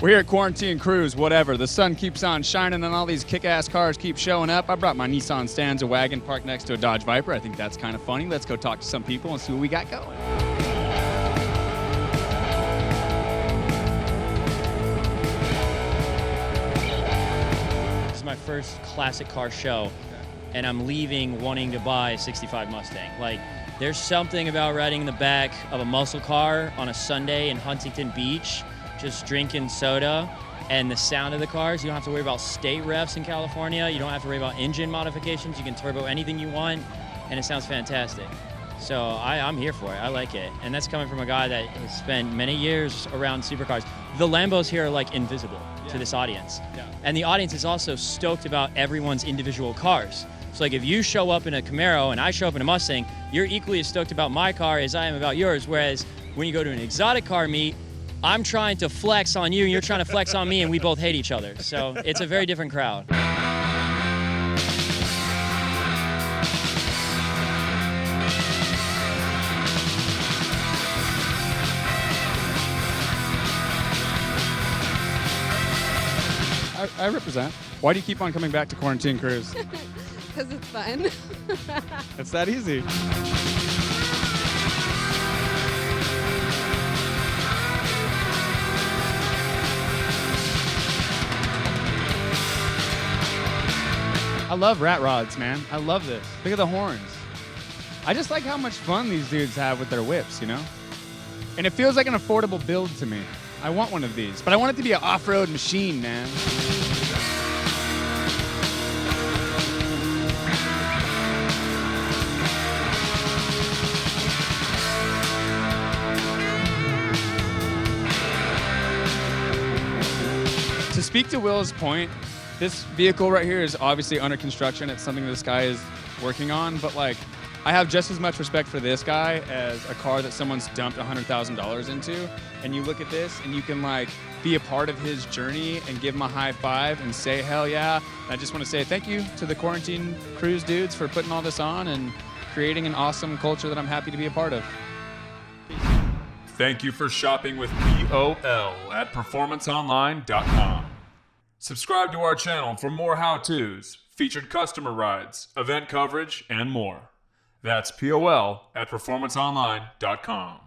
We're here at Quarantine Cruise, whatever. The sun keeps on shining and all these kick-ass cars keep showing up. I brought my Nissan Stanza wagon parked next to a Dodge Viper. I think that's kind of funny. Let's go talk to some people and see what we got going. This is my first classic car show, and I'm leaving wanting to buy a 65 Mustang. Like, there's something about riding in the back of a muscle car on a Sunday in Huntington Beach, just drinking soda, and the sound of the cars. You don't have to worry about state refs in California. You don't have to worry about engine modifications. You can turbo anything you want, and it sounds fantastic. So I'm here for it. I like it. And that's coming from a guy that has spent many years around supercars. The Lambos here are like invisible to this audience. Yeah. And the audience is also stoked about everyone's individual cars. So like if you show up in a Camaro and I show up in a Mustang, you're equally as stoked about my car as I am about yours. Whereas when you go to an exotic car meet, I'm trying to flex on you and you're trying to flex on me, and we both hate each other. So it's a very different crowd. I represent. Why do you keep on coming back to Quarantine Cruise? Because it's fun. It's that easy. I love rat rods, man. I love this. Look at the horns. I just like how much fun these dudes have with their whips, you know? And it feels like an affordable build to me. I want one of these, but I want it to be an off-road machine, man. To speak to Will's point, this vehicle right here is obviously under construction. It's something this guy is working on, but like, I have just as much respect for this guy as a car that someone's dumped $100,000 into. And you look at this and you can like be a part of his journey and give him a high five and say, hell yeah. And I just want to say thank you to the Quarantine Cruise dudes for putting all this on and creating an awesome culture that I'm happy to be a part of. Thank you for shopping with POL at performanceonline.com. Subscribe to our channel for more how-tos, featured customer rides, event coverage, and more. That's POL at performanceonline.com.